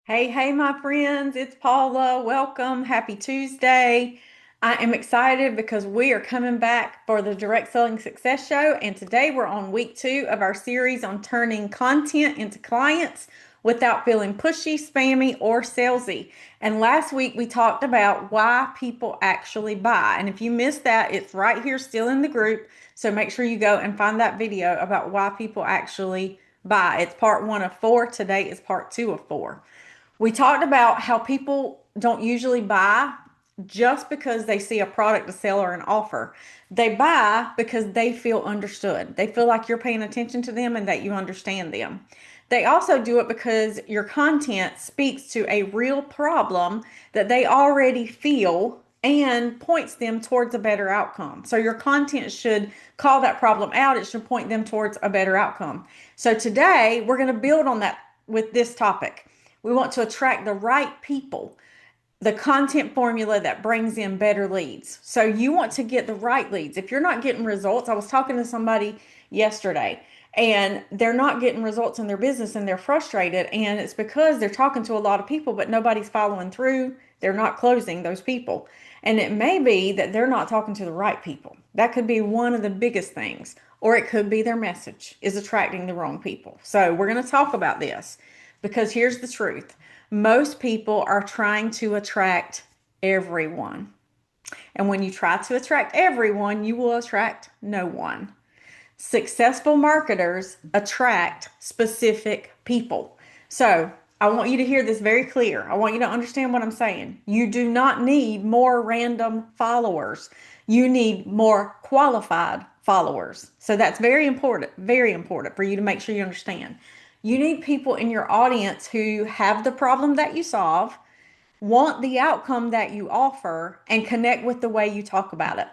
Hey, hey, my friends, it's Paula. Welcome. Happy Tuesday. I am excited because we are coming back for the Direct Selling Success Show. And today we're on week 2 of our series on turning content into clients without feeling pushy, spammy, or salesy. And last week we talked about why people actually buy. And if you missed that, it's right here still in the group. So make sure you go and find that video about why people actually buy. It's part 1 of 4. Today is part 2 of 4. We talked about how people don't usually buy just because they see a product to sell or an offer. They buy because they feel understood. They feel like you're paying attention to them and that you understand them. They also do it because your content speaks to a real problem that they already feel and points them towards a better outcome. So your content should call that problem out. It should point them towards a better outcome. So today we're going to build on that with this topic. We want to attract the right people, the content formula that brings in better leads. So you want to get the right leads. If you're not getting results, I was talking to somebody yesterday and they're not getting results in their business and they're frustrated. And it's because they're talking to a lot of people, but nobody's following through. They're not closing those people. And it may be that they're not talking to the right people. That could be one of the biggest things. Or it could be their message is attracting the wrong people. So we're going to talk about this. Because here's the truth, most people are trying to attract everyone. And when you try to attract everyone, you will attract no one. Successful marketers attract specific people. So I want you to hear this very clear. I want you to understand what I'm saying. You do not need more random followers. You need more qualified followers. So that's very important for you to make sure you understand. You need people in your audience who have the problem that you solve, want the outcome that you offer, and connect with the way you talk about it.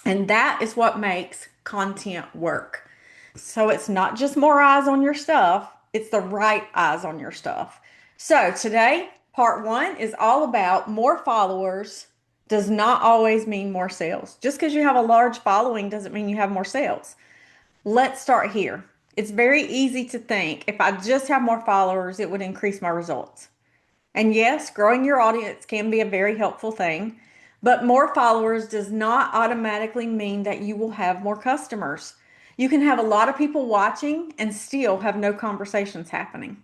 And that is what makes content work. So it's not just more eyes on your stuff, it's the right eyes on your stuff. So today, part 1 is all about more followers does not always mean more sales. Just because you have a large following doesn't mean you have more sales. Let's start here. It's very easy to think if I just have more followers, it would increase my results. And yes, growing your audience can be a very helpful thing, but more followers does not automatically mean that you will have more customers. You can have a lot of people watching and still have no conversations happening.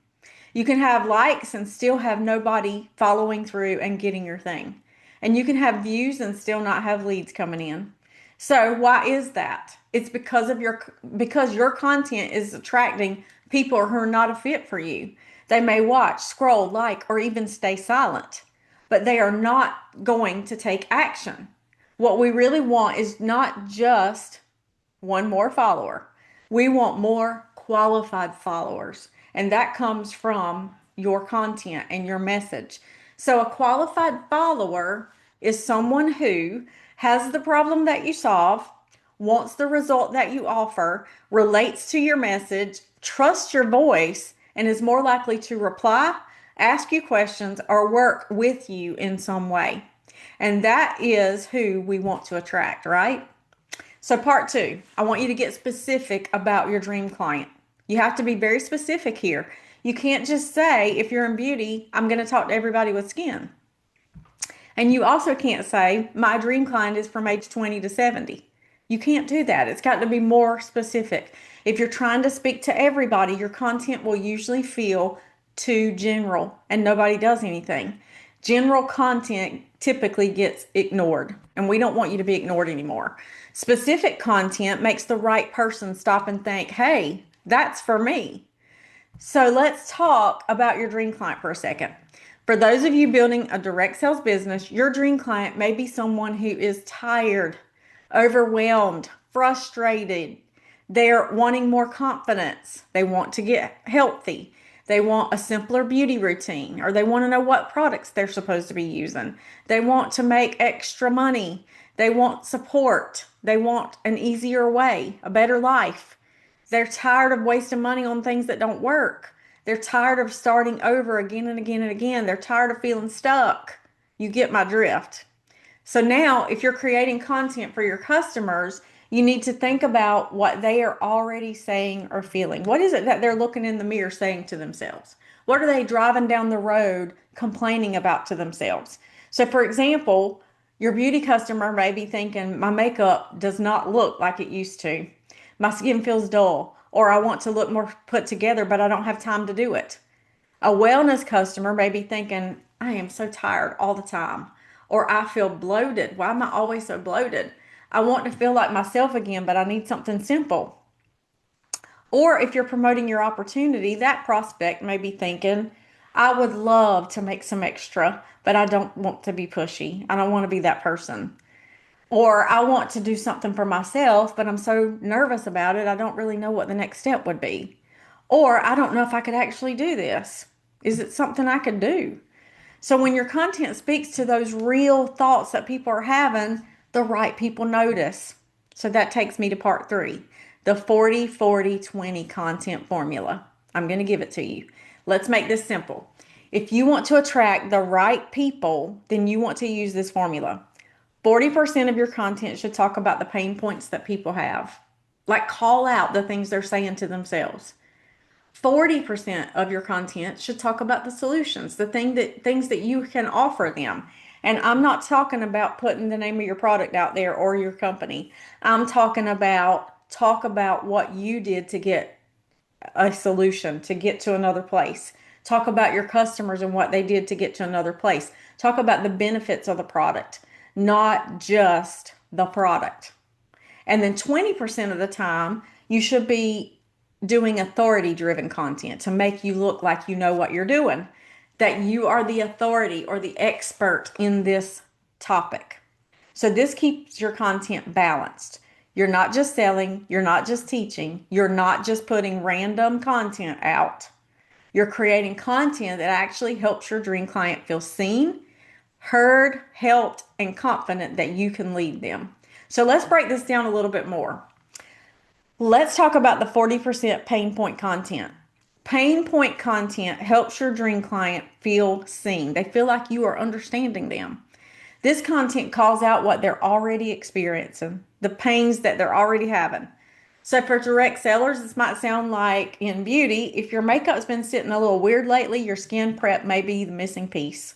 You can have likes and still have nobody following through and getting your thing. And you can have views and still not have leads coming in. So why is that? It's because your content is attracting people who are not a fit for you. They may watch, scroll, like, or even stay silent, but they are not going to take action. What we really want is not just one more follower. We want more qualified followers, and that comes from your content and your message. So, a qualified follower is someone who has the problem that you solve, wants the result that you offer, relates to your message, trusts your voice, and is more likely to reply, ask you questions, or work with you in some way. And that is who we want to attract, right? So, part 2, I want you to get specific about your dream client. You have to be very specific here. You can't just say, if you're in beauty, I'm going to talk to everybody with skin. And you also can't say, my dream client is from age 20 to 70. You can't do that. It's got to be more specific. If you're trying to speak to everybody, your content will usually feel too general and nobody does anything. General content typically gets ignored, and we don't want you to be ignored anymore. Specific content makes the right person stop and think, hey, that's for me. So let's talk about your dream client for a second. For those of you building a direct sales business, your dream client may be someone who is tired, overwhelmed, frustrated. They're wanting more confidence. They want to get healthy. They want a simpler beauty routine, or they want to know what products they're supposed to be using. They want to make extra money. They want support. They want an easier way, a better life. They're tired of wasting money on things that don't work. They're tired of starting over again and again and again. They're tired of feeling stuck. You get my drift. So now, if you're creating content for your customers, You need to think about what they are already saying or feeling. What is it that they're looking in the mirror saying to themselves? What are they driving down the road complaining about to themselves? So, for example, your beauty customer may be thinking, my makeup does not look like it used to. My skin feels dull, or I want to look more put together, but I don't have time to do it. A wellness customer may be thinking, I am so tired all the time, or I feel bloated. Why am I always so bloated? I want to feel like myself again, but I need something simple. Or if you're promoting your opportunity, that prospect may be thinking, I would love to make some extra, but I don't want to be pushy. I don't want to be that person. Or I want to do something for myself, but I'm so nervous about it, I don't really know what the next step would be. Or I don't know if I could actually do this. Is it something I could do? So when your content speaks to those real thoughts that people are having, the right people notice. So that takes me to part 3, the 40-40-20 content formula. I'm going to give it to you. Let's make this simple. If you want to attract the right people, then you want to use this formula. 40% of your content should talk about the pain points that people have. Like call out the things they're saying to themselves. 40% of your content should talk about the solutions, the things that you can offer them. And I'm not talking about putting the name of your product out there or your company. I'm talking about talk about what you did to get a solution, to get to another place. Talk about your customers and what they did to get to another place. Talk about the benefits of the product, not just the product. And then 20% of the time, you should be doing authority driven content to make you look like you know what you're doing, that you are the authority or the expert in this topic. So this keeps your content balanced. You're not just selling, you're not just teaching, you're not just putting random content out. You're creating content that actually helps your dream client feel seen, heard, helped, and confident that you can lead them. So let's break this down a little bit more. Let's talk about the 40% pain point content. Pain point content helps your dream client feel seen. They feel like you are understanding them. This content calls out what they're already experiencing, the pains that they're already having. So for direct sellers, this might sound like in beauty, if your makeup's been sitting a little weird lately, your skin prep may be the missing piece.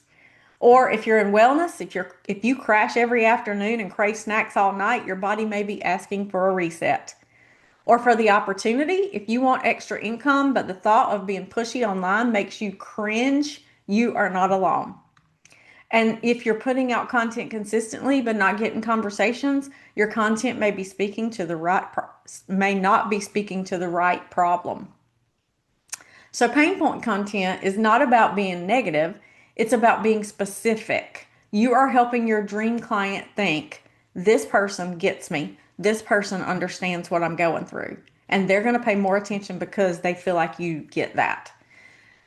Or if you're in wellness, if you crash every afternoon and crave snacks all night, your body may be asking for a reset. Or for the opportunity, if you want extra income, but the thought of being pushy online makes you cringe, you are not alone. And if you're putting out content consistently but not getting conversations, your content may be speaking to the right may not be speaking to the right problem. So pain point content is not about being negative, it's about being specific. You are helping your dream client think, this person gets me. This person understands what I'm going through. And they're going to pay more attention because they feel like you get that.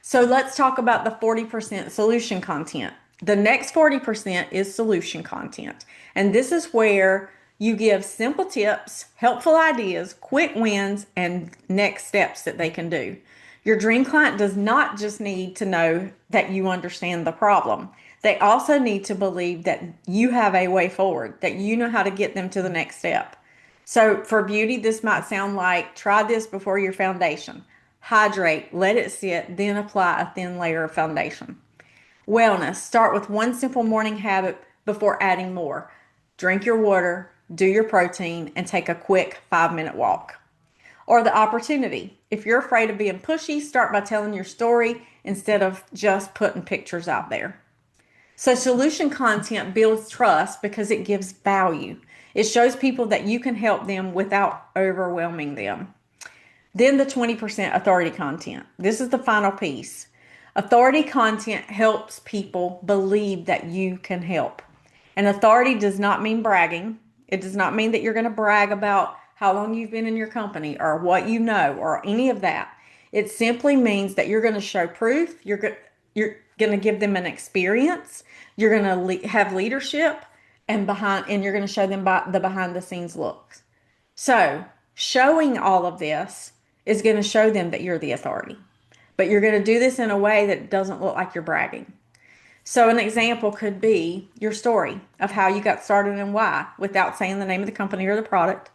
So let's talk about the 40% solution content. The next 40% is solution content. And this is where you give simple tips, helpful ideas, quick wins, and next steps that they can do. Your dream client does not just need to know that you understand the problem. They also need to believe that you have a way forward, that you know how to get them to the next step. So for beauty, this might sound like try this before your foundation. Hydrate, let it sit, then apply a thin layer of foundation. Wellness, start with one simple morning habit before adding more. Drink your water, do your protein, and take a quick 5-minute walk. Or the opportunity. If you're afraid of being pushy, start by telling your story instead of just putting pictures out there. So solution content builds trust because it gives value. It shows people that you can help them without overwhelming them. Then the 20% authority content. This is the final piece. Authority content helps people believe that you can help. And authority does not mean bragging. It does not mean that you're going to brag about how long you've been in your company or what you know or any of that. It simply means that you're going to show proof. You're going to give them an experience. You're going to have leadership and you're going to show them the behind the scenes looks. So showing all of this is going to show them that you're the authority, but you're going to do this in a way that doesn't look like you're bragging. So an example could be your story of how you got started and why, without saying the name of the company or the product.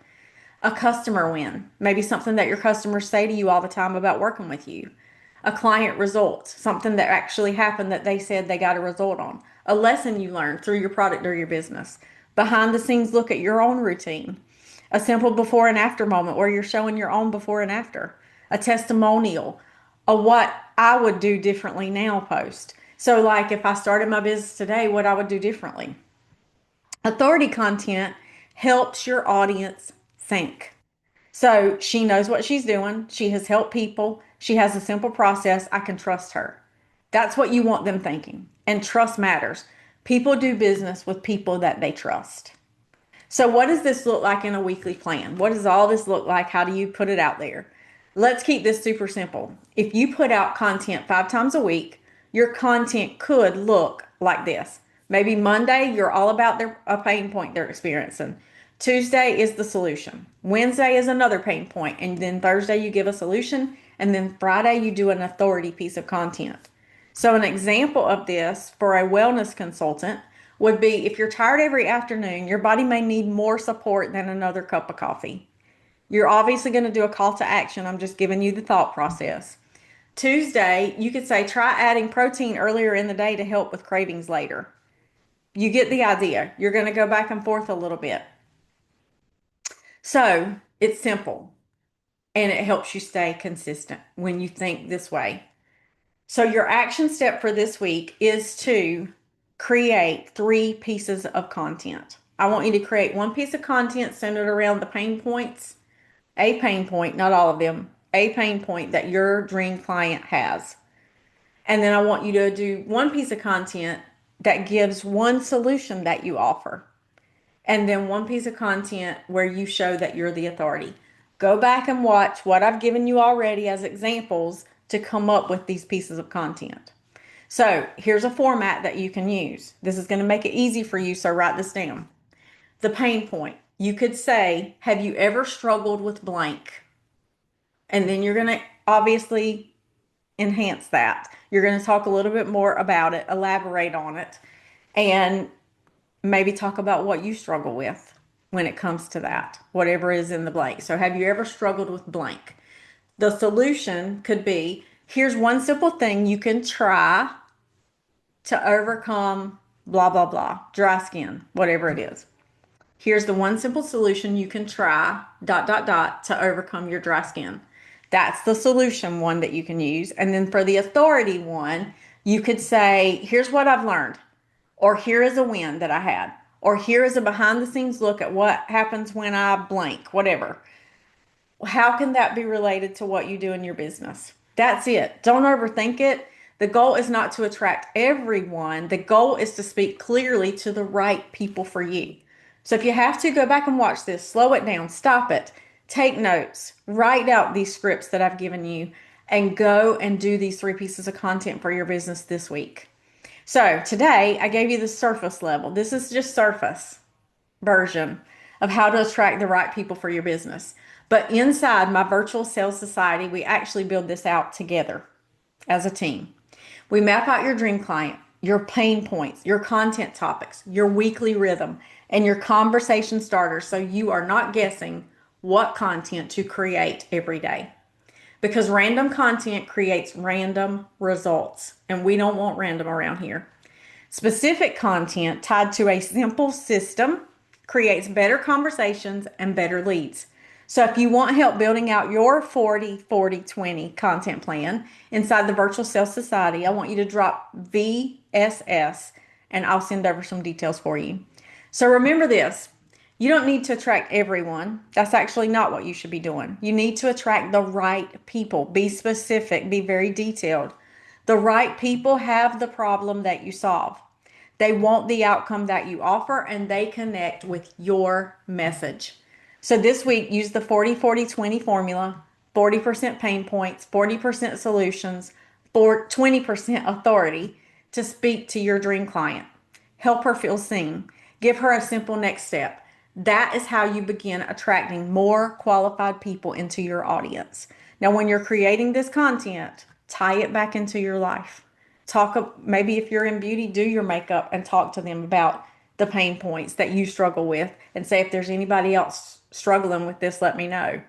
A customer win, maybe something that your customers say to you all the time about working with you. A client result, something that actually happened that they said they got a result on. A lesson you learned through your product or your business. Behind the scenes look at your own routine. A simple before and after moment where you're showing your own before and after. A testimonial, a what I would do differently now post. So like if I started my business today, what I would do differently. Authority content helps your audience think. So she knows what she's doing. She has helped people. She has a simple process. I can trust her. That's what you want them thinking. And trust matters. People do business with people that they trust. So, what does this look like in a weekly plan? What does all this look like? How do you put it out there? Let's keep this super simple. If you put out content 5 times a week, your content could look like this. Maybe Monday, you're all about a pain point they're experiencing. Tuesday is the solution. Wednesday is another pain point. And then Thursday, you give a solution. And then Friday, you do an authority piece of content. So, an example of this for a wellness consultant would be if you're tired every afternoon, your body may need more support than another cup of coffee. You're obviously going to do a call to action. I'm just giving you the thought process. Tuesday, you could say, try adding protein earlier in the day to help with cravings later. You get the idea. You're going to go back and forth a little bit. So it's simple and it helps you stay consistent when you think this way. So your action step for this week is to create 3 pieces of content. I want you to create 1 piece of content centered around the pain points, a pain point, not all of them, a pain point that your dream client has. And then I want you to do 1 piece of content that gives 1 solution that you offer. And then 1 piece of content where you show that you're the authority. Go back and watch what I've given you already as examples to come up with these pieces of content. So here's a format that you can use. This is going to make it easy for you, so write this down. The pain point. You could say, have you ever struggled with blank? And then you're going to obviously enhance that. You're going to talk a little bit more about it, elaborate on it, and maybe talk about what you struggle with when it comes to that, whatever is in the blank. So have you ever struggled with blank? The solution could be, here's 1 simple thing you can try to overcome blah, blah, blah, dry skin, whatever it is. Here's the 1 simple solution you can try, dot, dot, dot, to overcome your dry skin. That's the solution one that you can use. And then for the authority one, you could say, here's what I've learned, or here is a win that I had, or here is a behind the scenes look at what happens when I blank, whatever. How can that be related to what you do in your business? That's it. Don't overthink it. The goal is not to attract everyone. The goal is to speak clearly to the right people for you. So if you have to, go back and watch this, slow it down, stop it, take notes, write out these scripts that I've given you, and go and do these 3 pieces of content for your business this week. So today I gave you the surface level. This is just surface version of how to attract the right people for your business. But inside my virtual sales society, we actually build this out together as a team. We map out your dream client, your pain points, your content topics, your weekly rhythm, and your conversation starters so you are not guessing what content to create every day. Because random content creates random results, and we don't want random around here. Specific content tied to a simple system creates better conversations and better leads. So if you want help building out your 40-40-20 content plan inside the Virtual Sales Society, I want you to drop VSS and I'll send over some details for you. So remember this, you don't need to attract everyone. That's actually not what you should be doing. You need to attract the right people. Be specific, be very detailed. The right people have the problem that you solve. They want the outcome that you offer and they connect with your message. So this week, use the 40-40-20 formula, 40% pain points, 40% solutions, 20% authority to speak to your dream client. Help her feel seen. Give her a simple next step. That is how you begin attracting more qualified people into your audience. Now, when you're creating this content, tie it back into your life. Maybe if you're in beauty, do your makeup and talk to them about the pain points that you struggle with and say, if there's anybody else struggling with this, let me know.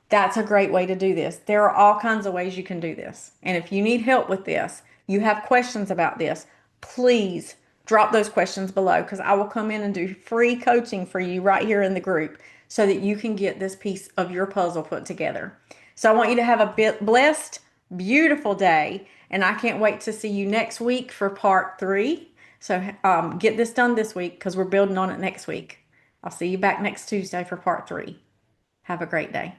That's a great way to do this. There are all kinds of ways you can do this. And if you need help with this, you have questions about this, please drop those questions below because I will come in and do free coaching for you right here in the group so that you can get this piece of your puzzle put together. So I want you to have a blessed, beautiful day. And I can't wait to see you next week for part 3. So get this done this week because we're building on it next week. I'll see you back next Tuesday for part 3. Have a great day.